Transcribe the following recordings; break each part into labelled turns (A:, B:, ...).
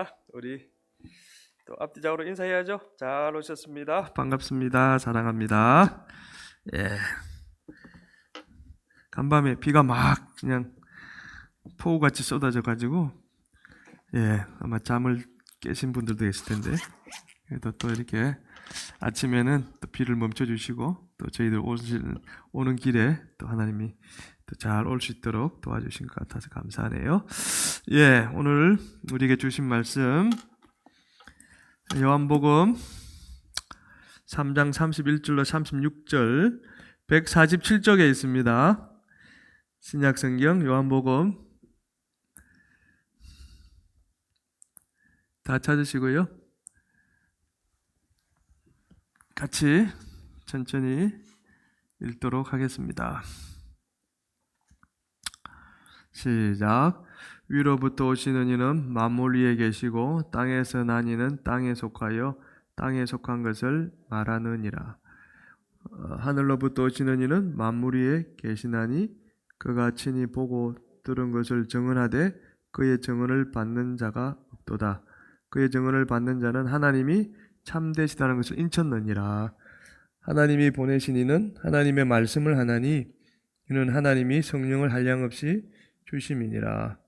A: 자, 우리 또 앞뒤적으로 인사해야죠. 잘 오셨습니다. 반갑습니다. 사랑합니다. 예. 간밤에 비가 막 그냥 폭우같이 쏟아져 가지고 아마 잠을 깨신 분들도 계실 텐데 그래도 또 이렇게 아침에는 또 비를 멈춰 주시고 또 저희들 오는 길에 또 하나님이 또 잘 올 수 있도록 도와주신 것 같아서 감사하네요. 오늘 우리에게 주신 말씀 요한복음 3장 31절로 36절 147쪽에 있습니다. 신약성경 요한복음 다 찾으시고요. 같이 천천히 읽도록 하겠습니다. 시작. 위로부터 오시는 이는 만물 위에 계시고 땅에서 난 이는 땅에 속하여 땅에 속한 것을 말하느니라. 하늘로부터 오시는 이는 만물 위에 계시나니 그가 친히 보고 들은 것을 증언하되 그의 증언을 받는 자가 없도다. 그의 증언을 받는 자는 하나님이 참되시다는 것을 인쳤느니라. 하나님이 보내신 이는 하나님의 말씀을 하나니 이는 하나님이 성령을 한량없이 주심이니라.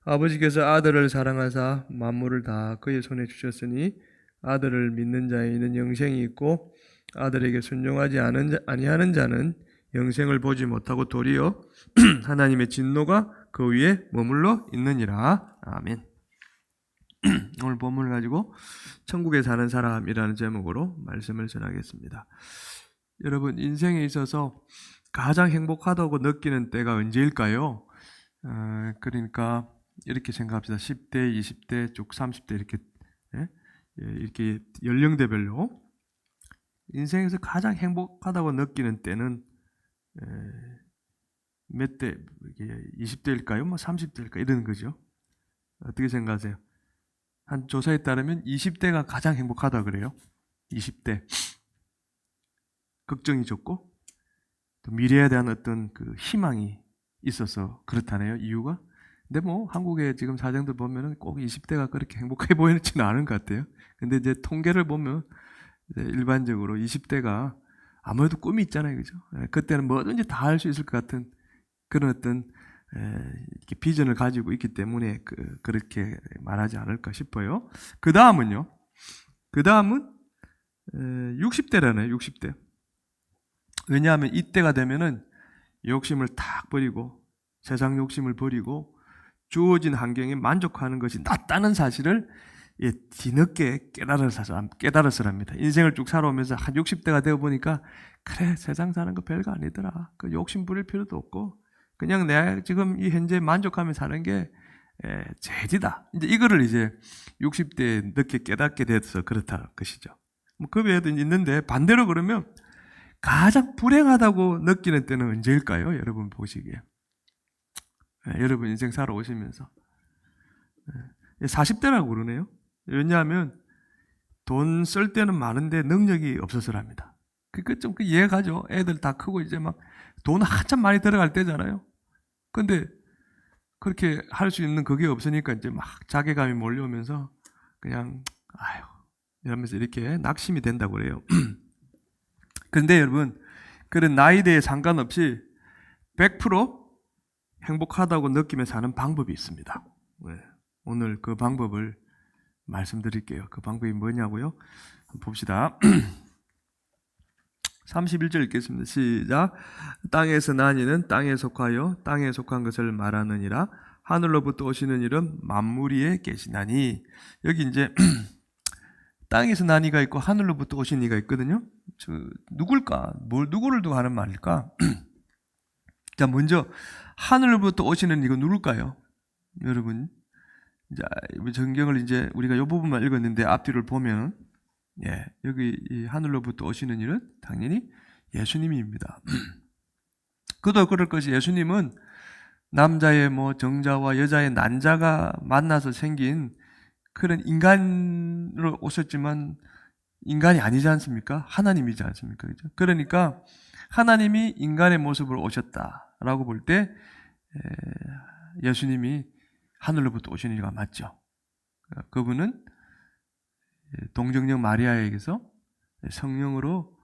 A: 아버지께서 아들을 사랑하사 만물을 다 그의 손에 주셨으니 아들을 믿는 자에는 영생이 있고 아들에게 순종하지 아니하는 자는 영생을 보지 못하고 도리어 하나님의 진노가 그 위에 머물러 있느니라. 아멘. 오늘 본문을 가지고 천국에 사는 사람이라는 제목으로 말씀을 전하겠습니다. 여러분, 인생에 있어서 가장 행복하다고 느끼는 때가 언제일까요? 그러니까 이렇게 생각합시다. 10대, 20대, 쭉 30대 이렇게 연령대별로 인생에서 가장 행복하다고 느끼는 때는 몇 대, 20대일까요? 30대일까? 이런 거죠. 어떻게 생각하세요? 한 조사에 따르면 20대가 가장 행복하다 그래요. 20대. 걱정이 적고 또 미래에 대한 어떤 그 희망이 있어서 그렇다네요. 이유가. 근데 한국의 지금 사정들 보면은 꼭 20대가 그렇게 행복해 보이지는 않은 것 같아요. 근데 이제 통계를 보면 이제 일반적으로 20대가 아무래도 꿈이 있잖아요. 그죠? 그때는 뭐든지 다 할 수 있을 것 같은 그런 어떤 이렇게 비전을 가지고 있기 때문에 그렇게 말하지 않을까 싶어요. 그 다음은 60대라네요. 60대. 왜냐하면 이때가 되면은 욕심을 탁 버리고 세상 욕심을 버리고 주어진 환경에 만족하는 것이 낫다는 사실을 뒤늦게 깨달았으랍니다. 인생을 쭉 살아오면서 한 60대가 되어 보니까 그래, 세상 사는 거 별거 아니더라. 그 욕심 부릴 필요도 없고 그냥 내가 지금 이 현재 만족하며 사는 게 죄지다. 이제 이거를 이제 60대에 늦게 깨닫게 돼서 그렇다는 것이죠. 그 외에도 있는데 반대로 그러면 가장 불행하다고 느끼는 때는 언제일까요? 여러분 보시기에. 여러분 인생 살아오시면서. 40대라고 그러네요. 왜냐하면 돈 쓸 때는 많은데 능력이 없어서랍니다. 좀 이해가 가죠. 애들 다 크고 이제 막 돈 한참 많이 들어갈 때잖아요. 근데 그렇게 할 수 있는 그게 없으니까 이제 막 자괴감이 몰려오면서 그냥 아유 이러면서 이렇게 낙심이 된다고 그래요. 그런데 여러분 그런 나이대에 상관없이 100% 행복하다고 느끼며 사는 방법이 있습니다. 오늘 그 방법을 말씀드릴게요. 그 방법이 뭐냐고요? 한번 봅시다. 31절 읽겠습니다. 시작. 땅에서 난 이는 땅에 속하여 땅에 속한 것을 말하느니라. 하늘로부터 오시는 이는 만물 위에 계시나니. 여기 이제 땅에서 난 이가 있고 하늘로부터 오신 이가 있거든요. 누굴까? 누구를 두고 하는 말일까? 자, 먼저 하늘로부터 오시는 이가 누굴까요? 여러분, 이제 성경을 이제 우리가 이 부분만 읽었는데 앞뒤를 보면 여기 이 하늘로부터 오시는 이는 당연히 예수님입니다. 그도 그럴 것이 예수님은 남자의 정자와 여자의 난자가 만나서 생긴 그런 인간으로 오셨지만 인간이 아니지 않습니까? 하나님이지 않습니까? 그죠? 그러니까 하나님이 인간의 모습으로 오셨다라고 볼 때 예수님이 하늘로부터 오신 이가 맞죠. 그분은 동정녀 마리아에게서 성령으로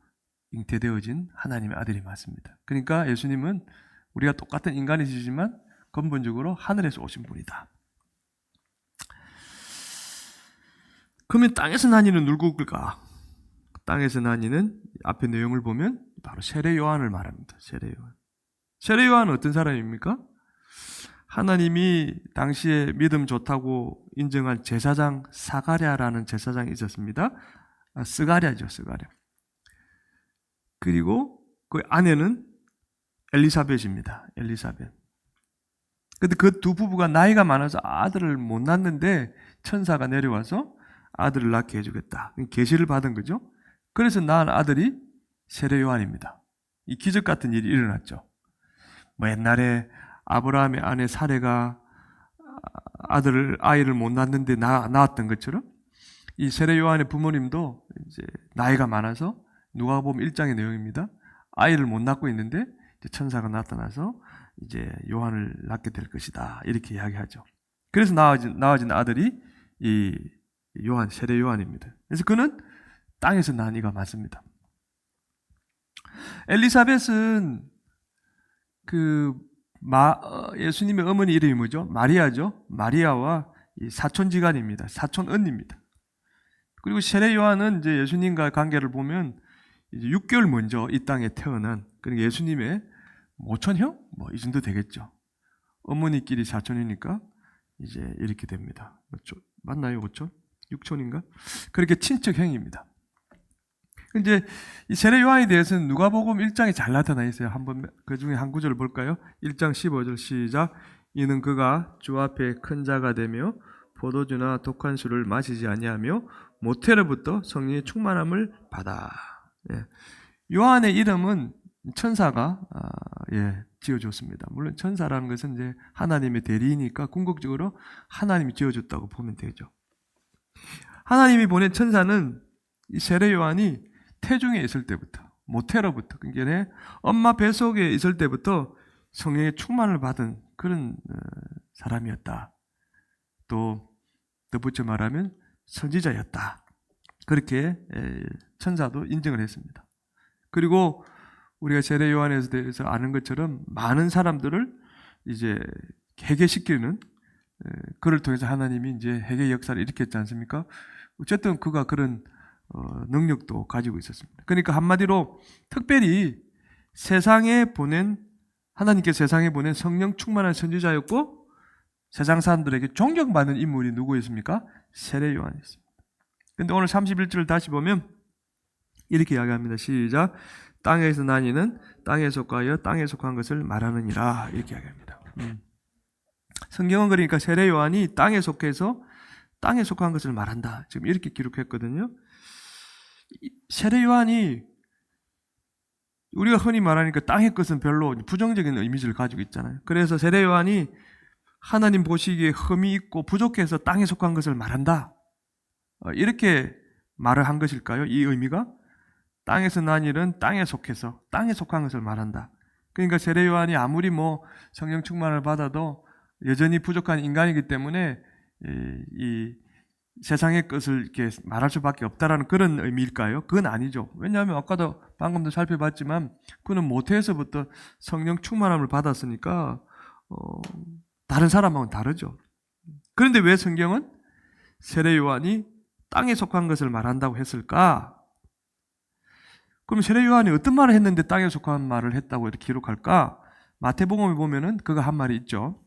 A: 잉태되어진 하나님의 아들이 맞습니다. 그러니까 예수님은 우리가 똑같은 인간이시지만 근본적으로 하늘에서 오신 분이다. 그러면 땅에서 나니는 누굴까? 땅에서 나니는 앞에 내용을 보면 바로 세례 요한을 말합니다. 세례 요한. 세례 요한은 어떤 사람입니까? 하나님이 당시에 믿음 좋다고 인정한 제사장 사가랴라는 제사장이 있었습니다. 스가랴죠, 스가랴. 그리고 그 아내는 엘리사벳입니다. 엘리사벳. 근데 그 두 부부가 나이가 많아서 아들을 못 낳는데 천사가 내려와서 아들을 낳게 해주겠다. 계시를 받은 거죠. 그래서 낳은 아들이 세례 요한입니다. 이 기적 같은 일이 일어났죠. 뭐 옛날에 아브라함의 아내 사레가 아이를 못 낳는데 낳았던 것처럼 이 세례 요한의 부모님도 이제 나이가 많아서 누가복음 1장의 내용입니다. 아이를 못 낳고 있는데 이제 천사가 나타나서 이제 요한을 낳게 될 것이다. 이렇게 이야기하죠. 그래서 낳아진 아들이 이 요한, 세례 요한입니다. 그래서 그는 땅에서 난 이가 맞습니다. 엘리사벳은 예수님의 어머니 이름이 뭐죠? 마리아죠. 마리아와 사촌지간입니다. 사촌언니입니다. 그리고 세례 요한은 이제 예수님과 관계를 보면 이제 6개월 먼저 이 땅에 태어난, 그러니까 예수님의 모촌형? 뭐 이 정도 되겠죠. 어머니끼리 사촌이니까 이제 이렇게 됩니다. 맞나요? 5촌? 6촌인가? 그렇게 친척형입니다. 이제 이 세례 요한에 대해서는 누가복음 1장에 잘 나타나 있어요. 한번 그 중에 한 구절을 볼까요? 1장 15절 시작. 이는 그가 주 앞에 큰 자가 되며 포도주나 독한 술을 마시지 아니하며 모태로부터 성령의 충만함을 받아. 예. 요한의 이름은 천사가 지어줬습니다. 물론 천사라는 것은 이제 하나님의 대리이니까 궁극적으로 하나님이 지어줬다고 보면 되죠. 하나님이 보낸 천사는 이 세례 요한이 태중에 있을 때부터, 모태로부터, 그러니까 엄마 뱃속에 있을 때부터 성령의 충만을 받은 그런 사람이었다. 또 덧붙여 말하면 선지자였다. 그렇게 천사도 인정을 했습니다. 그리고 우리가 세례 요한에 대해서 아는 것처럼 많은 사람들을 이제 회개시키는 그를 통해서 하나님이 이제 회개 역사를 일으켰지 않습니까? 어쨌든 그가 그런 능력도 가지고 있었습니다. 그러니까 한마디로 특별히 하나님께 세상에 보낸 성령 충만한 선지자였고 세상 사람들에게 존경받는 인물이 누구였습니까? 세례 요한이었습니다. 근데 오늘 31절을 다시 보면 이렇게 이야기합니다. 시작. 땅에서 나니는 땅에 속하여 땅에 속한 것을 말하느니라. 이렇게 이야기합니다. 성경은 그러니까 세례 요한이 땅에 속해서 땅에 속한 것을 말한다. 지금 이렇게 기록했거든요. 세례 요한이 우리가 흔히 말하니까 땅의 것은 별로 부정적인 이미지를 가지고 있잖아요. 그래서 세례 요한이 하나님 보시기에 흠이 있고 부족해서 땅에 속한 것을 말한다. 이렇게 말을 한 것일까요? 이 의미가? 땅에서 난 일은 땅에 속해서 땅에 속한 것을 말한다. 그러니까 세례 요한이 아무리 성령 충만을 받아도 여전히 부족한 인간이기 때문에 이 세상의 것을 이렇게 말할 수밖에 없다라는 그런 의미일까요? 그건 아니죠. 왜냐하면 아까도 방금도 살펴봤지만 그는 모태에서부터 성령 충만함을 받았으니까 다른 사람하고는 다르죠. 그런데 왜 성경은 세례 요한이 땅에 속한 것을 말한다고 했을까? 그럼 세례 요한이 어떤 말을 했는데 땅에 속한 말을 했다고 이렇게 기록할까? 마태복음에 보면은 그거 한 말이 있죠.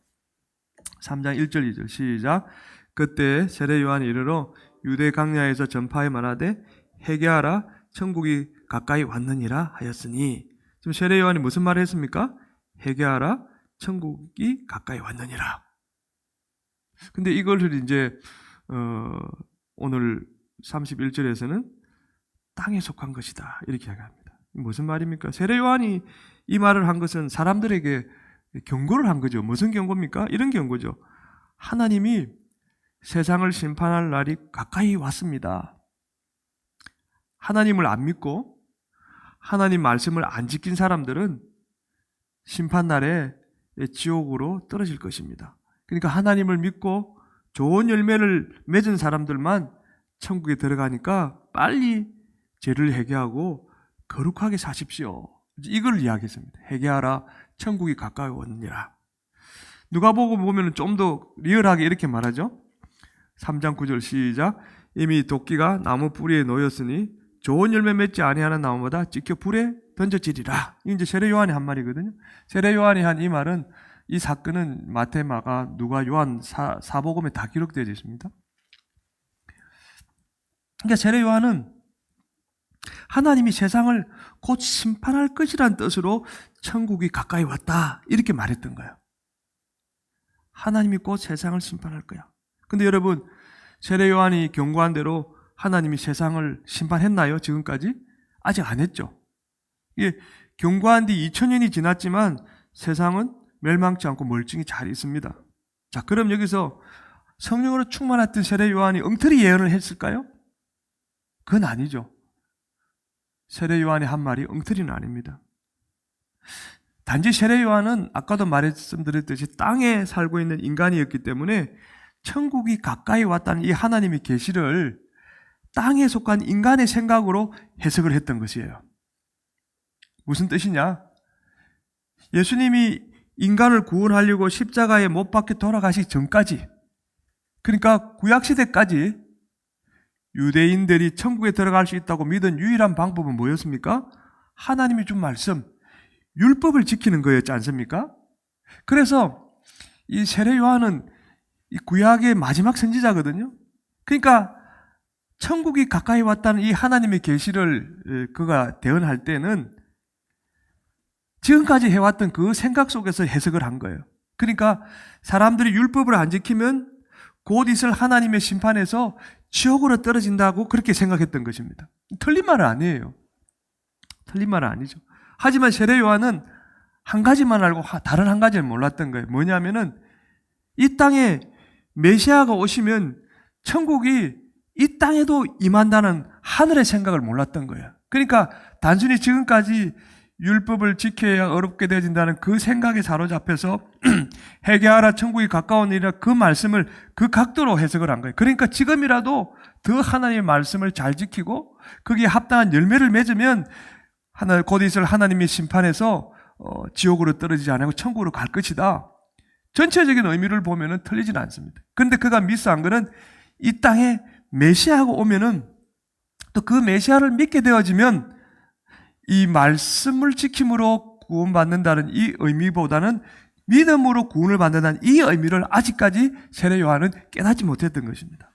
A: 3장 1절 2절 시작. 그때 세례 요한이 이르러 유대 강야에서 전파에 말하되 회개하라 천국이 가까이 왔느니라 하였으니, 지금 세례 요한이 무슨 말을 했습니까? 회개하라 천국이 가까이 왔느니라. 근데 이걸 이제 오늘 31절에서는 땅에 속한 것이다 이렇게 이야기합니다. 무슨 말입니까? 세례 요한이 이 말을 한 것은 사람들에게 경고를 한 거죠. 무슨 경고입니까? 이런 경고죠. 하나님이 세상을 심판할 날이 가까이 왔습니다. 하나님을 안 믿고 하나님 말씀을 안 지킨 사람들은 심판날에 지옥으로 떨어질 것입니다. 그러니까 하나님을 믿고 좋은 열매를 맺은 사람들만 천국에 들어가니까 빨리 죄를 회개하고 거룩하게 사십시오. 이걸 이야기했습니다. 회개하라, 천국이 가까이 왔느니라. 누가복음 보면 좀 더 리얼하게 이렇게 말하죠. 3장 9절 시작. 이미 도끼가 나무 뿌리에 놓였으니 좋은 열매 맺지 아니하는 나무마다 찍혀 불에 던져지리라. 이제 세례 요한이 한 말이거든요. 세례 요한이 한 이 말은, 이 사건은 마태, 마가, 누가, 요한 사복음에 다 기록되어 있습니다. 그러니까 세례 요한은 하나님이 세상을 곧 심판할 것이란 뜻으로 천국이 가까이 왔다 이렇게 말했던 거예요. 하나님이 곧 세상을 심판할 거야. 근데 여러분, 세례 요한이 경고한 대로 하나님이 세상을 심판했나요? 지금까지? 아직 안 했죠. 이게 경고한 뒤 2000년이 지났지만 세상은 멸망치 않고 멀쩡히 잘 있습니다. 자, 그럼 여기서 성령으로 충만했던 세례 요한이 엉터리 예언을 했을까요? 그건 아니죠. 세례 요한이 한 말이 엉터리는 아닙니다. 단지 세례 요한은 아까도 말씀드렸듯이 땅에 살고 있는 인간이었기 때문에 천국이 가까이 왔다는 이 하나님의 계시를 땅에 속한 인간의 생각으로 해석을 했던 것이에요. 무슨 뜻이냐? 예수님이 인간을 구원하려고 십자가에 못 박혀 돌아가시기 전까지, 그러니까 구약시대까지 유대인들이 천국에 들어갈 수 있다고 믿은 유일한 방법은 뭐였습니까? 하나님이 준 말씀, 율법을 지키는 거였지 않습니까? 그래서 이 세례 요한은 이 구약의 마지막 선지자거든요. 그러니까 천국이 가까이 왔다는 이 하나님의 계시를 그가 대언할 때는 지금까지 해왔던 그 생각 속에서 해석을 한 거예요. 그러니까 사람들이 율법을 안 지키면 곧 있을 하나님의 심판에서 지옥으로 떨어진다고 그렇게 생각했던 것입니다. 틀린 말은 아니에요. 틀린 말은 아니죠. 하지만 세례 요한은 한 가지만 알고 다른 한 가지를 몰랐던 거예요. 뭐냐면은 이 땅에 메시아가 오시면 천국이 이 땅에도 임한다는 하늘의 생각을 몰랐던 거예요. 그러니까 단순히 지금까지 율법을 지켜야 어렵게 되어진다는 그 생각에 사로잡혀서 회개하라 천국이 가까우니라 그 말씀을 그 각도로 해석을 한 거예요. 그러니까 지금이라도 더 하나님의 말씀을 잘 지키고 거기에 합당한 열매를 맺으면 곧 있을 하나님의 심판에서 지옥으로 떨어지지 않고 천국으로 갈 것이다. 전체적인 의미를 보면은 틀리지는 않습니다. 그런데 그가 미스한 거는 이 땅에 메시아가 오면은 또 그 메시아를 믿게 되어지면 이 말씀을 지킴으로 구원받는다는 이 의미보다는 믿음으로 구원을 받는다는 이 의미를 아직까지 세례 요한은 깨닫지 못했던 것입니다.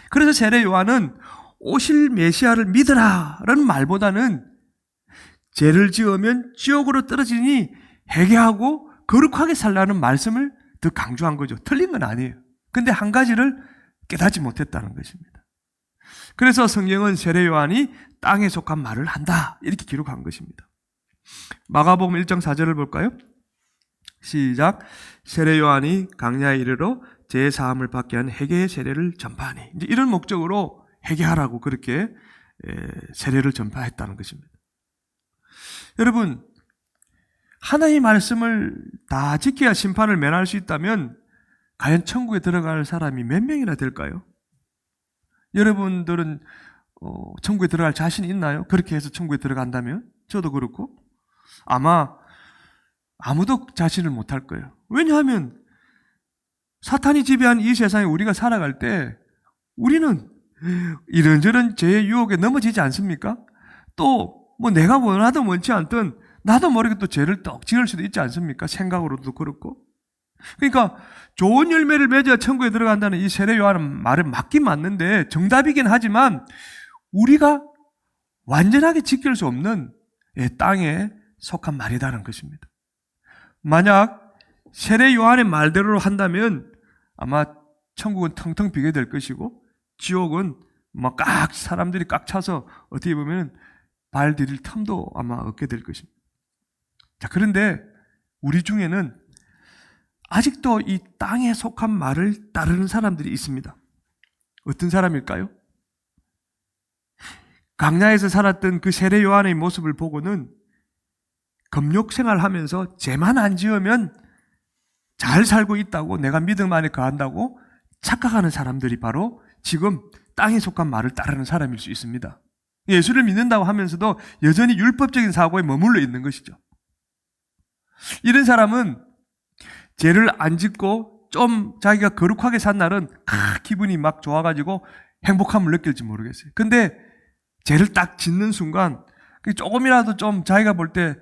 A: 그래서 세례 요한은 오실 메시아를 믿으라라는 말보다는 죄를 지으면 지옥으로 떨어지니 회개하고 거룩하게 살라는 말씀을 더 강조한 거죠. 틀린 건 아니에요. 근데 한 가지를 깨닫지 못했다는 것입니다. 그래서 성경은 세례 요한이 땅에 속한 말을 한다 이렇게 기록한 것입니다. 마가복음 1장 4절을 볼까요? 시작. 세례 요한이 강야에 이르러 죄 사함을 받게 한 회개의 세례를 전파하니, 이제 이런 목적으로 회개하라고 그렇게 세례를 전파했다는 것입니다. 여러분, 하나님의 말씀을 다 지켜야 심판을 면할 수 있다면 과연 천국에 들어갈 사람이 몇 명이나 될까요? 여러분들은 천국에 들어갈 자신이 있나요? 그렇게 해서 천국에 들어간다면? 저도 그렇고 아마 아무도 자신을 못할 거예요. 왜냐하면 사탄이 지배한 이 세상에 우리가 살아갈 때 우리는 이런저런 죄의 유혹에 넘어지지 않습니까? 또 뭐 내가 원하든 원치 않든 나도 모르게 또 죄를 떡 지을 수도 있지 않습니까? 생각으로도 그렇고. 그러니까 좋은 열매를 맺어야 천국에 들어간다는 이 세례 요한은 말은 맞긴 맞는데 정답이긴 하지만 우리가 완전하게 지킬 수 없는 땅에 속한 말이다라는 것입니다. 만약 세례 요한의 말대로 한다면 아마 천국은 텅텅 비게 될 것이고 지옥은 막 사람들이 꽉 차서 어떻게 보면 발 디딜 틈도 아마 없게 될 것입니다. 자, 그런데 우리 중에는 아직도 이 땅에 속한 말을 따르는 사람들이 있습니다. 어떤 사람일까요? 광야에서 살았던 그 세례 요한의 모습을 보고는 금욕 생활하면서 죄만 안 지으면 잘 살고 있다고, 내가 믿음 안에 거한다고 착각하는 사람들이 바로 지금 땅에 속한 말을 따르는 사람일 수 있습니다. 예수를 믿는다고 하면서도 여전히 율법적인 사고에 머물러 있는 것이죠. 이런 사람은 죄를 안 짓고 좀 자기가 거룩하게 산 날은 기분이 막 좋아가지고 행복함을 느낄지 모르겠어요. 근데 죄를 딱 짓는 순간 조금이라도 좀 자기가 볼 때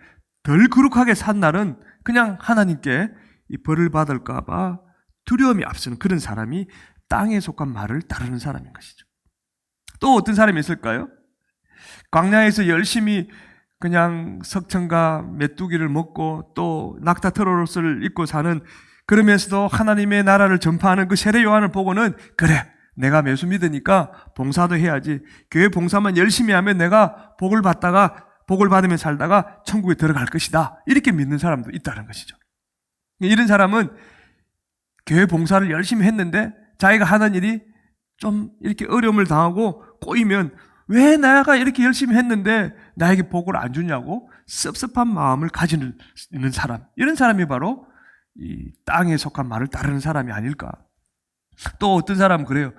A: 덜 거룩하게 산 날은 그냥 하나님께 이 벌을 받을까 봐 두려움이 앞서는 그런 사람이 땅에 속한 말을 따르는 사람인 것이죠. 또 어떤 사람이 있을까요? 광야에서 열심히 그냥 석청과 메뚜기를 먹고 또 낙타 트로스를 입고 사는, 그러면서도 하나님의 나라를 전파하는 그 세례 요한을 보고는 그래, 내가 예수 믿으니까 봉사도 해야지. 교회 봉사만 열심히 하면 내가 복을 받으며 살다가 천국에 들어갈 것이다. 이렇게 믿는 사람도 있다는 것이죠. 이런 사람은 교회 봉사를 열심히 했는데 자기가 하는 일이 좀 이렇게 어려움을 당하고 꼬이면 왜 내가 이렇게 열심히 했는데 나에게 복을 안 주냐고 섭섭한 마음을 가지는 사람, 이런 사람이 바로 이 땅에 속한 말을 따르는 사람이 아닐까. 또 어떤 사람은 그래요.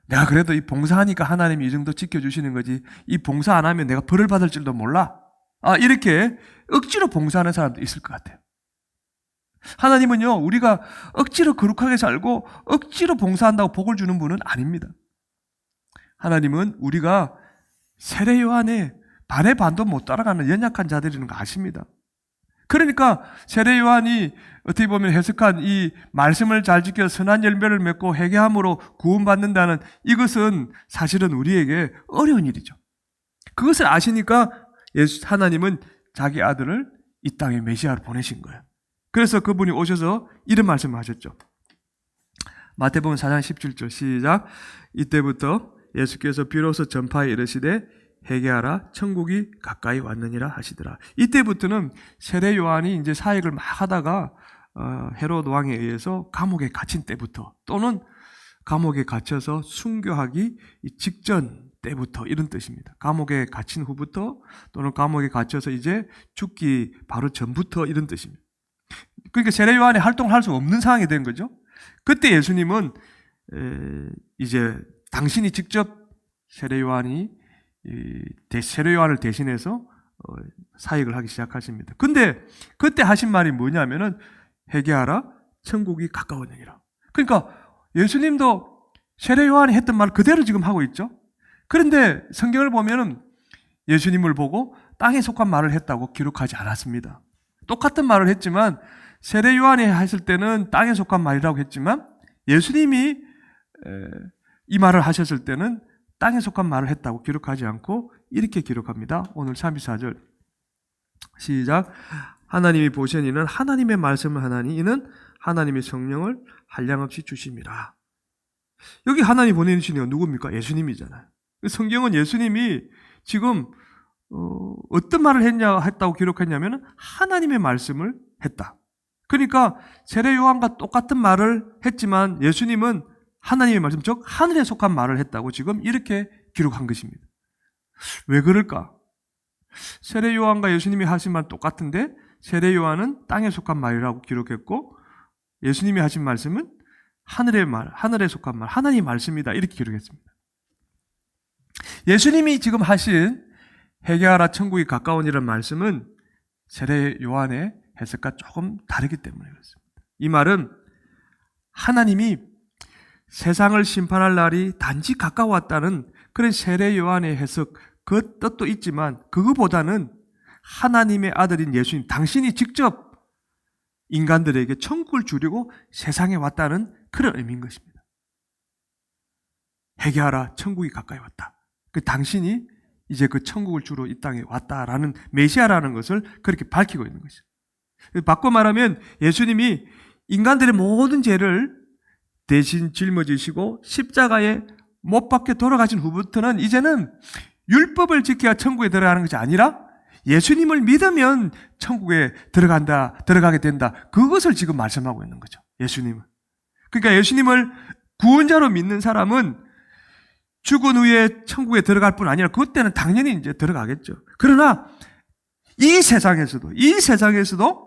A: 내가 그래도 이 봉사하니까 하나님이 이 정도 지켜주시는 거지, 이 봉사 안 하면 내가 벌을 받을 줄도 몰라. 이렇게 억지로 봉사하는 사람도 있을 것 같아요. 하나님은요, 우리가 억지로 거룩하게 살고 억지로 봉사한다고 복을 주는 분은 아닙니다. 하나님은 우리가 세례 요한의 반의 반도 못 따라가는 연약한 자들이라는 거 아십니다. 그러니까 세례 요한이 어떻게 보면 해석한 이 말씀을 잘 지켜 선한 열매를 맺고 회개함으로 구원받는다는 이것은 사실은 우리에게 어려운 일이죠. 그것을 아시니까 하나님은 자기 아들을 이 땅에 메시아로 보내신 거예요. 그래서 그분이 오셔서 이런 말씀을 하셨죠. 마태복음 4장 17절 시작. 이때부터 예수께서 비로소 전파에 이르시되 회개하라, 천국이 가까이 왔느니라 하시더라. 이때부터는 세례 요한이 이제 사역을 막 하다가 헤롯 왕에 의해서 감옥에 갇힌 때부터, 또는 감옥에 갇혀서 순교하기 직전 때부터, 이런 뜻입니다. 감옥에 갇힌 후부터, 또는 감옥에 갇혀서 이제 죽기 바로 전부터, 이런 뜻입니다. 그러니까 세례 요한이 활동을 할 수 없는 상황이 된 거죠. 그때 예수님은 이제 당신이 직접 세례 요한을 대신해서 사역을 하기 시작하십니다. 근데 그때 하신 말이 뭐냐면은 회개하라, 천국이 가까웠느니라. 그러니까 예수님도 세례 요한이 했던 말 그대로 지금 하고 있죠. 그런데 성경을 보면은 예수님을 보고 땅에 속한 말을 했다고 기록하지 않았습니다. 똑같은 말을 했지만 세례 요한이 했을 때는 땅에 속한 말이라고 했지만 예수님이 이 말을 하셨을 때는 땅에 속한 말을 했다고 기록하지 않고 이렇게 기록합니다. 오늘 34절 시작. 하나님이 보시니는 하나님의 말씀을 하나니 이는 하나님의 성령을 한량없이 주심이라. 여기 하나님이 보내주신 이가 누굽니까? 예수님이잖아요. 성경은 예수님이 지금 어떤 말을 했다고 기록했냐면 하나님의 말씀을 했다. 그러니까 세례 요한과 똑같은 말을 했지만 예수님은 하나님의 말씀, 즉 하늘에 속한 말을 했다고 지금 이렇게 기록한 것입니다. 왜 그럴까? 세례 요한과 예수님이 하신 말 똑같은데 세례 요한은 땅에 속한 말이라고 기록했고 예수님이 하신 말씀은 하늘의 말, 하늘에 속한 말, 하나님의 말씀이다, 이렇게 기록했습니다. 예수님이 지금 하신 회개하라, 천국이 가까우니라는 말씀은 세례 요한의 해석과 조금 다르기 때문에 그렇습니다. 이 말은 하나님이 세상을 심판할 날이 단지 가까웠다는 그런 세례 요한의 해석, 그 뜻도 있지만 그거보다는 하나님의 아들인 예수님, 당신이 직접 인간들에게 천국을 주려고 세상에 왔다는 그런 의미인 것입니다. 회개하라, 천국이 가까이 왔다. 그 당신이 이제 그 천국을 주러 이 땅에 왔다라는 메시아라는 것을 그렇게 밝히고 있는 것이죠. 바꿔 말하면 예수님이 인간들의 모든 죄를 대신 짊어지시고 십자가에 못 박혀 돌아가신 후부터는 이제는 율법을 지켜야 천국에 들어가는 것이 아니라 예수님을 믿으면 천국에 들어가게 된다. 그것을 지금 말씀하고 있는 거죠. 예수님은. 그러니까 예수님을 구원자로 믿는 사람은 죽은 후에 천국에 들어갈 뿐 아니라 그때는 당연히 이제 들어가겠죠. 그러나 이 세상에서도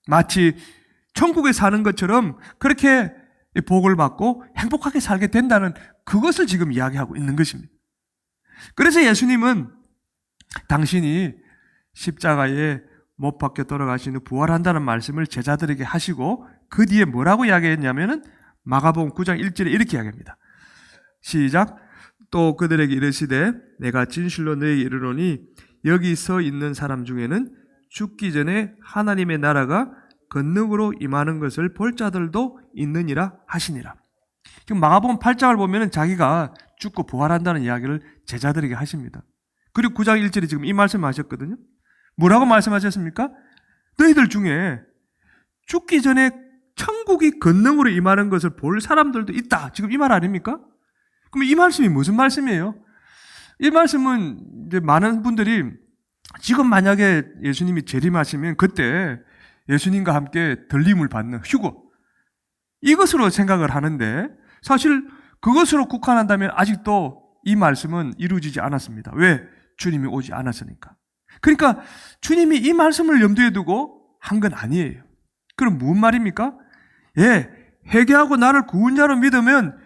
A: 마치 천국에 사는 것처럼 그렇게 이 복을 받고 행복하게 살게 된다는 그것을 지금 이야기하고 있는 것입니다. 그래서 예수님은 당신이 십자가에 못 박혀 돌아가신 후 부활한다는 말씀을 제자들에게 하시고 그 뒤에 뭐라고 이야기했냐면은 마가복음 9장 1절에 이렇게 이야기합니다. 시작. 또 그들에게 이르시되 내가 진실로 너희에게 이르노니 여기 서 있는 사람 중에는 죽기 전에 하나님의 나라가 권능으로 임하는 것을 볼 자들도 있느니라 하시니라. 지금 마가복음 8장을 보면은 자기가 죽고 부활한다는 이야기를 제자들에게 하십니다. 그리고 9장 1절에 지금 이 말씀을 하셨거든요. 뭐라고 말씀하셨습니까? 너희들 중에 죽기 전에 천국이 권능으로 임하는 것을 볼 사람들도 있다. 지금 이 말 아닙니까? 그럼 이 말씀이 무슨 말씀이에요? 이 말씀은 이제 많은 분들이 지금 만약에 예수님이 재림하시면 그때 예수님과 함께 들림을 받는 휴거, 이것으로 생각을 하는데 사실 그것으로 국한한다면 아직도 이 말씀은 이루어지지 않았습니다. 왜? 주님이 오지 않았으니까. 그러니까 주님이 이 말씀을 염두에 두고 한 건 아니에요. 그럼 무슨 말입니까? 예, 회개하고 나를 구원자로 믿으면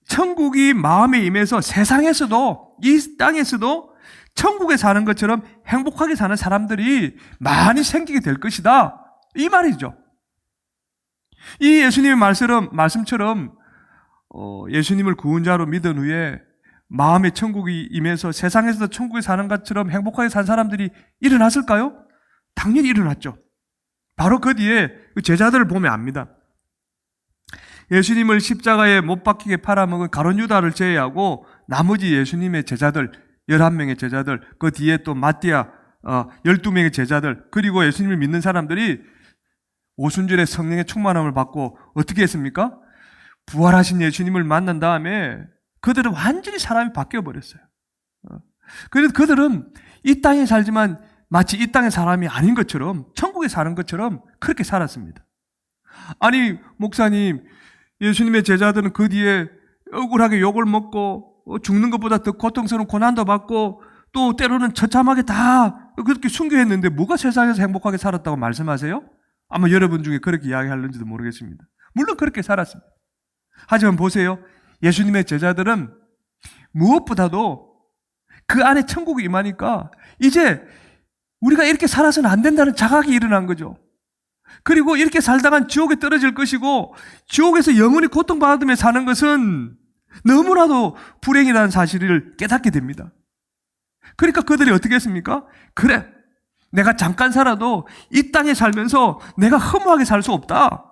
A: 천국이 마음에 임해서 세상에서도 이 땅에서도 천국에 사는 것처럼 행복하게 사는 사람들이 많이 생기게 될 것이다. 이 말이죠. 이 예수님의 말씀처럼 예수님을 구원자로 믿은 후에 마음의 천국이 임해서 세상에서도 천국에 사는 것처럼 행복하게 산 사람들이 일어났을까요? 당연히 일어났죠. 바로 그 뒤에 제자들을 보면 압니다. 예수님을 십자가에 못 박히게 팔아먹은 가룟 유다를 제외하고 나머지 예수님의 제자들 11명의 제자들, 그 뒤에 또 마띠아 12명의 제자들, 그리고 예수님을 믿는 사람들이 오순절에 성령의 충만함을 받고 어떻게 했습니까? 부활하신 예수님을 만난 다음에 그들은 완전히 사람이 바뀌어 버렸어요. 그래서 그들은 이 땅에 살지만 마치 이 땅의 사람이 아닌 것처럼, 천국에 사는 것처럼 그렇게 살았습니다. 아니 목사님, 예수님의 제자들은 그 뒤에 억울하게 욕을 먹고 죽는 것보다 더 고통스러운 고난도 받고 또 때로는 처참하게 다 그렇게 순교했는데 뭐가 세상에서 행복하게 살았다고 말씀하세요? 아마 여러분 중에 그렇게 이야기하는지도 모르겠습니다. 물론 그렇게 살았습니다. 하지만 보세요. 예수님의 제자들은 무엇보다도 그 안에 천국이 임하니까 이제 우리가 이렇게 살아서는 안 된다는 자각이 일어난 거죠. 그리고 이렇게 살다간 지옥에 떨어질 것이고 지옥에서 영원히 고통받으며 사는 것은 너무나도 불행이라는 사실을 깨닫게 됩니다. 그러니까 그들이 어떻게 했습니까? 그래, 내가 잠깐 살아도 이 땅에 살면서 내가 허무하게 살 수 없다.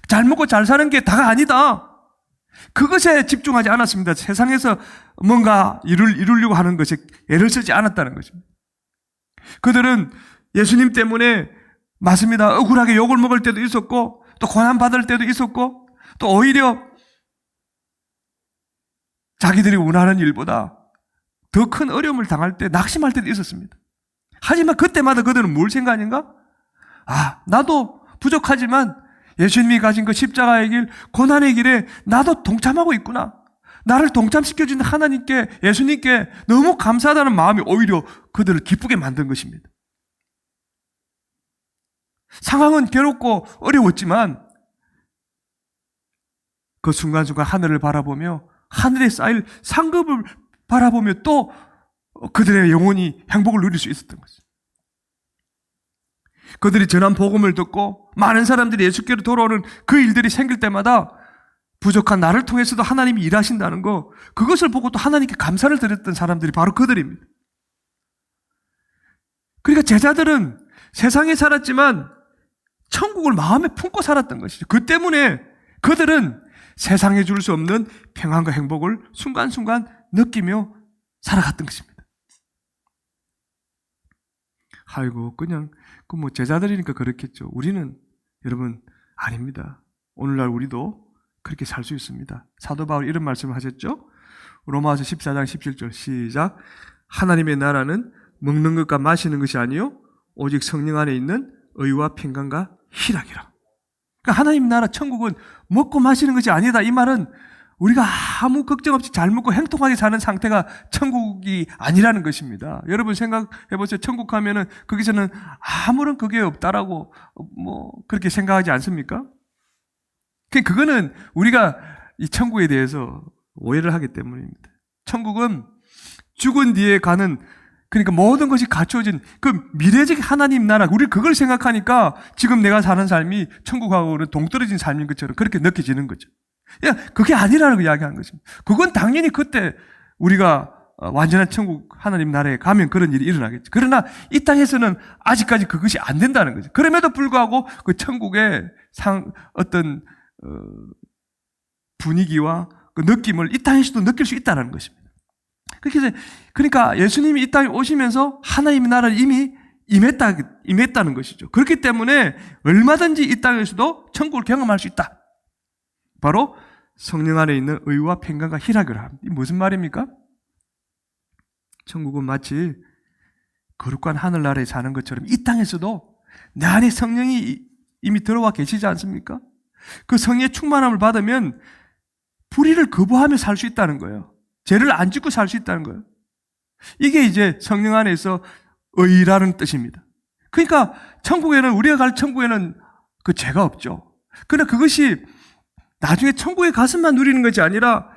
A: 잘 먹고 잘 사는 게 다가 아니다. 그것에 집중하지 않았습니다. 세상에서 뭔가 이루려고 하는 것에 애를 쓰지 않았다는 것입니다. 그들은 예수님 때문에 맞습니다. 억울하게 욕을 먹을 때도 있었고 또 고난받을 때도 있었고 또 오히려 자기들이 원하는 일보다 더 큰 어려움을 당할 때 낙심할 때도 있었습니다. 하지만 그때마다 그들은 뭘 생각하는가? 나도 부족하지만 예수님이 가진 그 십자가의 길, 고난의 길에 나도 동참하고 있구나. 나를 동참시켜준 하나님께, 예수님께 너무 감사하다는 마음이 오히려 그들을 기쁘게 만든 것입니다. 상황은 괴롭고 어려웠지만 그 순간순간 하늘을 바라보며 하늘에 쌓일 상급을 바라보며 또 그들의 영혼이 행복을 누릴 수 있었던 것입니다. 그들이 전한 복음을 듣고 많은 사람들이 예수께로 돌아오는 그 일들이 생길 때마다 부족한 나를 통해서도 하나님이 일하신다는 거, 그것을 보고 또 하나님께 감사를 드렸던 사람들이 바로 그들입니다. 그러니까 제자들은 세상에 살았지만 천국을 마음에 품고 살았던 것이죠. 그 때문에 그들은 세상에 줄 수 없는 평안과 행복을 순간순간 느끼며 살아갔던 것입니다. 아이고, 그냥 제자들이니까 그렇겠죠. 우리는 여러분 아닙니다. 오늘날 우리도 그렇게 살 수 있습니다. 사도 바울이 이런 말씀을 하셨죠. 로마서 14장 17절 시작. 하나님의 나라는 먹는 것과 마시는 것이 아니요 오직 성령 안에 있는 의와 평강과 희락이라. 그러니까 하나님 나라 천국은 먹고 마시는 것이 아니다. 이 말은 우리가 아무 걱정 없이 잘 먹고 행복하게 사는 상태가 천국이 아니라는 것입니다. 여러분 생각해 보세요. 천국 하면은 거기서는 아무런 그게 없다라고 그렇게 생각하지 않습니까?
B: 그거는 우리가 이 천국에 대해서 오해를 하기 때문입니다. 천국은 죽은 뒤에 가는, 그러니까 모든 것이 갖추어진 그 미래적 하나님 나라, 우리 그걸 생각하니까 지금 내가 사는 삶이 천국하고는 동떨어진 삶인 것처럼 그렇게 느껴지는 거죠. 그게 아니라는 거 이야기하는 것입니다. 그건 당연히 그때 우리가 완전한 천국 하나님 나라에 가면 그런 일이 일어나겠죠. 그러나 이 땅에서는 아직까지 그것이 안 된다는 거죠. 그럼에도 불구하고 그 천국의 어떤 분위기와 그 느낌을 이 땅에서도 느낄 수 있다는 것입니다. 그러니까 예수님이 이 땅에 오시면서 하나님의 나라를 이미 임했다는 것이죠. 그렇기 때문에 얼마든지 이 땅에서도 천국을 경험할 수 있다. 바로 성령 안에 있는 의와 평강과 희락을 합니다. 이 무슨 말입니까? 천국은 마치 거룩한 하늘나라에 사는 것처럼 이 땅에서도 내 안에 성령이 이미 들어와 계시지 않습니까? 그 성령의 충만함을 받으면 불의를 거부하며 살 수 있다는 거예요. 죄를 안 짓고 살 수 있다는 거예요. 이게 이제 성령 안에서 의라는 뜻입니다. 그러니까 천국에는, 우리가 갈 천국에는 그 죄가 없죠. 그러나 그것이 나중에 천국에 가서만 누리는 것이 아니라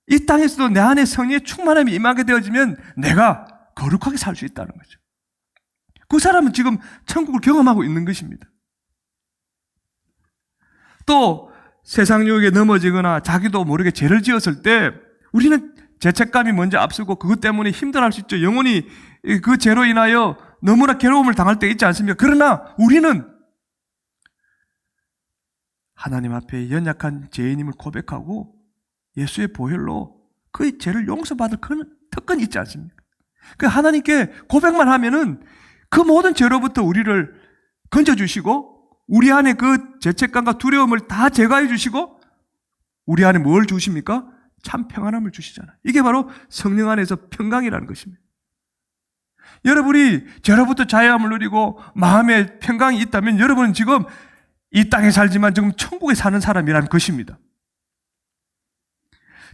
B: 이 땅에서도 내 안에 성령의 충만함이 임하게 되어지면 내가 거룩하게 살 수 있다는 거죠. 그 사람은 지금 천국을 경험하고 있는 것입니다. 또 세상 유혹에 넘어지거나 자기도 모르게 죄를 지었을 때 우리는 죄책감이 먼저 앞서고 그것 때문에 힘들어할 수 있죠. 영혼이 그 죄로 인하여 너무나 괴로움을 당할 때 있지 않습니까? 그러나 우리는 하나님 앞에 연약한 죄인임을 고백하고 예수의 보혈로 그 죄를 용서받을 그 특권이 있지 않습니까? 그 하나님께 고백만 하면은 그 모든 죄로부터 우리를 건져주시고 우리 안에 그 죄책감과 두려움을 다 제거해 주시고 우리 안에 뭘 주십니까? 참 평안함을 주시잖아요. 이게 바로 성령 안에서 평강이라는 것입니다. 여러분이 죄로부터 자유함을 누리고 마음에 평강이 있다면 여러분은 지금 이 땅에 살지만 지금 천국에 사는 사람이라는 것입니다.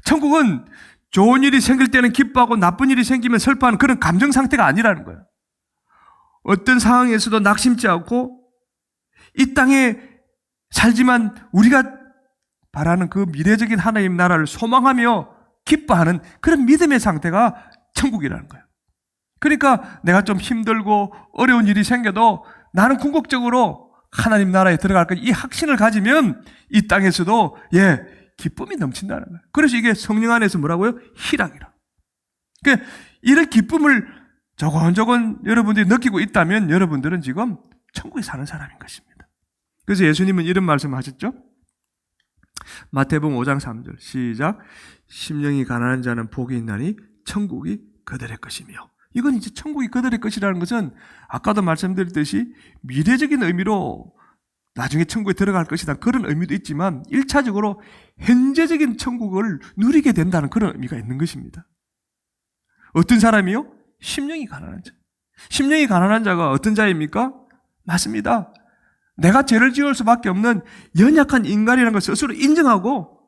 B: 천국은 좋은 일이 생길 때는 기뻐하고 나쁜 일이 생기면 슬퍼하는 그런 감정 상태가 아니라는 거예요. 어떤 상황에서도 낙심치 않고 이 땅에 살지만 우리가 바라는 그 미래적인 하나님 나라를 소망하며 기뻐하는 그런 믿음의 상태가 천국이라는 거예요. 그러니까 내가 좀 힘들고 어려운 일이 생겨도 나는 궁극적으로 하나님 나라에 들어갈 것, 이 확신을 가지면 이 땅에서도 기쁨이 넘친다는 거예요. 그래서 이게 성령 안에서 뭐라고요? 희락이라. 그러니까 이런 기쁨을 조곤조곤 여러분들이 느끼고 있다면 여러분들은 지금 천국에 사는 사람인 것입니다. 그래서 예수님은 이런 말씀을 하셨죠. 마태복음 5장 3절 시작. 심령이 가난한 자는 복이 있나니 천국이 그들의 것이며. 이건 이제 천국이 그들의 것이라는 것은 아까도 말씀드렸듯이 미래적인 의미로 나중에 천국에 들어갈 것이다 그런 의미도 있지만 1차적으로 현재적인 천국을 누리게 된다는 그런 의미가 있는 것입니다. 어떤 사람이요? 심령이 가난한 자. 심령이 가난한 자가 어떤 자입니까? 맞습니다. 내가 죄를 지을 수밖에 없는 연약한 인간이라는 것을 스스로 인정하고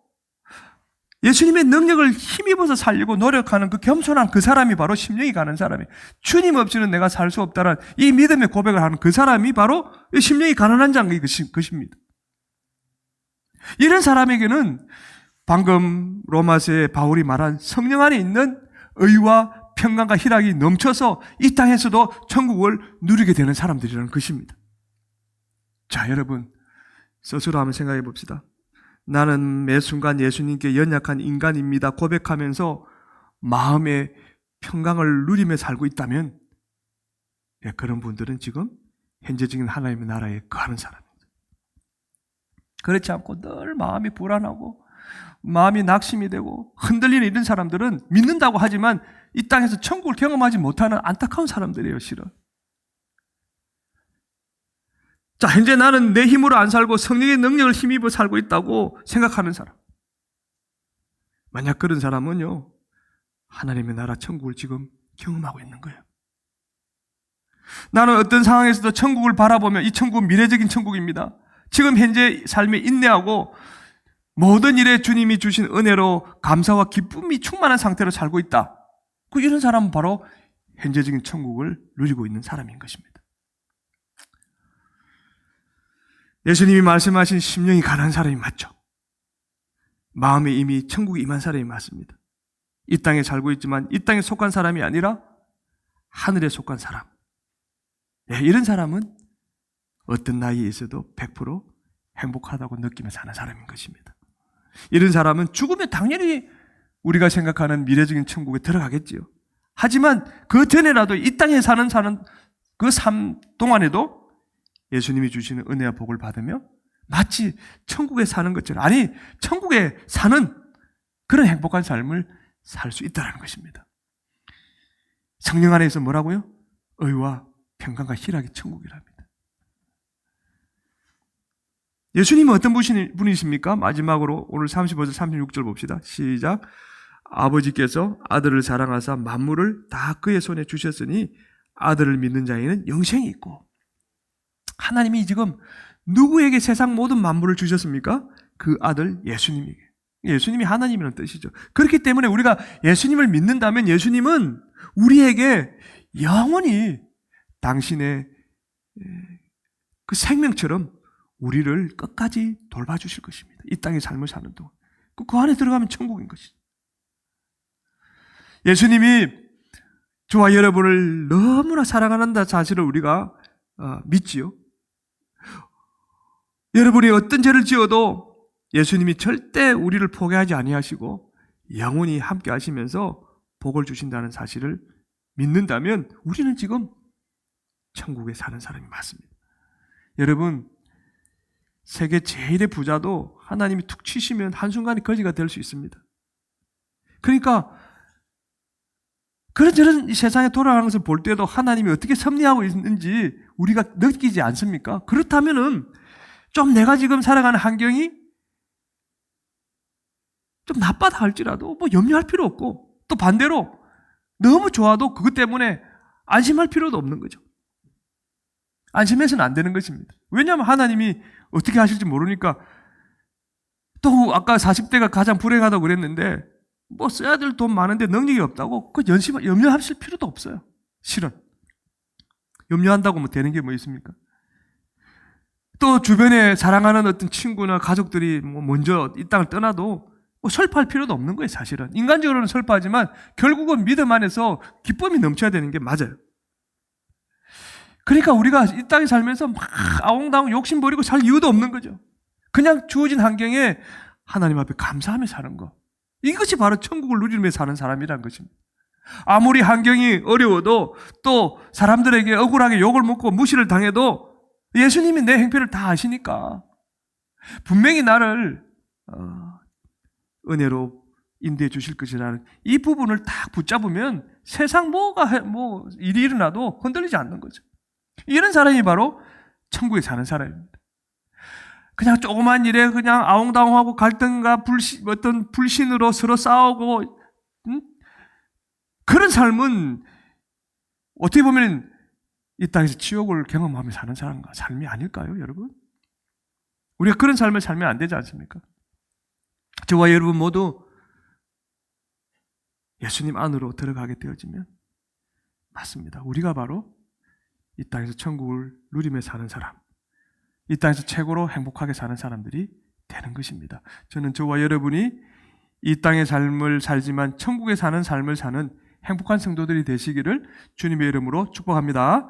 B: 예수님의 능력을 힘입어서 살려고 노력하는 그 겸손한 그 사람이 바로 심령이 가는 사람이에요. 주님 없이는 내가 살 수 없다는 이 믿음의 고백을 하는 그 사람이 바로 심령이 가난한 자인 것입니다. 이런 사람에게는 방금 로마서에 바울이 말한 성령 안에 있는 의와 평강과 희락이 넘쳐서 이 땅에서도 천국을 누리게 되는 사람들이라는 것입니다. 자, 여러분 스스로 한번 생각해 봅시다. 나는 매 순간 예수님께 연약한 인간입니다 고백하면서 마음의 평강을 누리며 살고 있다면 그런 분들은 지금 현재적인 하나님의 나라에 거하는 사람입니다. 그렇지 않고 늘 마음이 불안하고 마음이 낙심이 되고 흔들리는 이런 사람들은 믿는다고 하지만 이 땅에서 천국을 경험하지 못하는 안타까운 사람들이에요, 실은. 자, 현재 나는 내 힘으로 안 살고 성령의 능력을 힘입어 살고 있다고 생각하는 사람. 만약 그런 사람은요, 하나님의 나라 천국을 지금 경험하고 있는 거예요. 나는 어떤 상황에서도 천국을 바라보면 이 천국은 미래적인 천국입니다. 지금 현재 삶에 인내하고 모든 일에 주님이 주신 은혜로 감사와 기쁨이 충만한 상태로 살고 있다. 이런 사람은 바로 현재적인 천국을 누리고 있는 사람인 것입니다. 예수님이 말씀하신 심령이 가난한 사람이 맞죠. 마음에 이미 천국에 임한 사람이 맞습니다. 이 땅에 살고 있지만 이 땅에 속한 사람이 아니라 하늘에 속한 사람. 예, 이런 사람은 어떤 나이에 있어도 100% 행복하다고 느끼며 사는 사람인 것입니다. 이런 사람은 죽으면 당연히 우리가 생각하는 미래적인 천국에 들어가겠지요. 하지만 그 전에라도 이 땅에 사는 그 삶 동안에도 예수님이 주시는 은혜와 복을 받으며 마치 천국에 사는 것처럼, 아니 천국에 사는 그런 행복한 삶을 살 수 있다는 것입니다. 성령 안에서 뭐라고요? 의와 평강과 희락이 천국이랍니다. 예수님은 어떤 분이십니까? 마지막으로 오늘 35절 36절 봅시다. 시작. 아버지께서 아들을 사랑하사 만물을 다 그의 손에 주셨으니 아들을 믿는 자에는 영생이 있고. 하나님이 지금 누구에게 세상 모든 만물을 주셨습니까? 그 아들 예수님에게. 예수님이 하나님이라는 뜻이죠. 그렇기 때문에 우리가 예수님을 믿는다면 예수님은 우리에게 영원히 당신의 그 생명처럼 우리를 끝까지 돌봐주실 것입니다. 이 땅의 삶을 사는 동안. 그 안에 들어가면 천국인 것이죠. 예수님이 저와 여러분을 너무나 사랑한다는 사실을 우리가 믿지요. 여러분이 어떤 죄를 지어도 예수님이 절대 우리를 포기하지 아니하시고 영원히 함께 하시면서 복을 주신다는 사실을 믿는다면 우리는 지금 천국에 사는 사람이 맞습니다. 여러분, 세계 제일의 부자도 하나님이 툭 치시면 한순간에 거지가 될 수 있습니다. 그러니까 그런저런 세상에 돌아가는 것을 볼 때도 하나님이 어떻게 섭리하고 있는지 우리가 느끼지 않습니까? 그렇다면은 좀 내가 지금 살아가는 환경이 좀 나빠다 할지라도 뭐 염려할 필요 없고, 또 반대로 너무 좋아도 그것 때문에 안심할 필요도 없는 거죠. 안심해서는 안 되는 것입니다. 왜냐하면 하나님이 어떻게 하실지 모르니까. 또 아까 40대가 가장 불행하다고 그랬는데 뭐 써야 될 돈 많은데 능력이 없다고 그 염려하실 필요도 없어요. 실은 염려한다고 뭐 되는 게 뭐 있습니까? 또 주변에 사랑하는 어떤 친구나 가족들이 뭐 먼저 이 땅을 떠나도 뭐 슬퍼할 필요도 없는 거예요. 사실은 인간적으로는 슬퍼하지만 결국은 믿음 안에서 기쁨이 넘쳐야 되는 게 맞아요. 그러니까 우리가 이 땅에 살면서 막 아웅다웅 욕심 부리고 살 이유도 없는 거죠. 그냥 주어진 환경에 하나님 앞에 감사하며 사는 거, 이것이 바로 천국을 누리며 사는 사람이라는 것입니다. 아무리 환경이 어려워도 또 사람들에게 억울하게 욕을 먹고 무시를 당해도 예수님이 내 행편을 다 아시니까 분명히 나를 은혜로 인도해 주실 것이라는 이 부분을 딱 붙잡으면 세상 뭐 일이 일어나도 흔들리지 않는 거죠. 이런 사람이 바로 천국에 사는 사람입니다. 그냥 조그만 일에 그냥 아웅다웅하고 갈등과 어떤 불신으로 서로 싸우고 그런 삶은 어떻게 보면 이 땅에서 지옥을 경험하며 사는 삶이 아닐까요, 여러분? 우리가 그런 삶을 살면 안 되지 않습니까? 저와 여러분 모두 예수님 안으로 들어가게 되어지면 맞습니다. 우리가 바로 이 땅에서 천국을 누리며 사는 사람, 이 땅에서 최고로 행복하게 사는 사람들이 되는 것입니다. 저는 저와 여러분이 이 땅의 삶을 살지만 천국에 사는 삶을 사는 행복한 성도들이 되시기를 주님의 이름으로 축복합니다.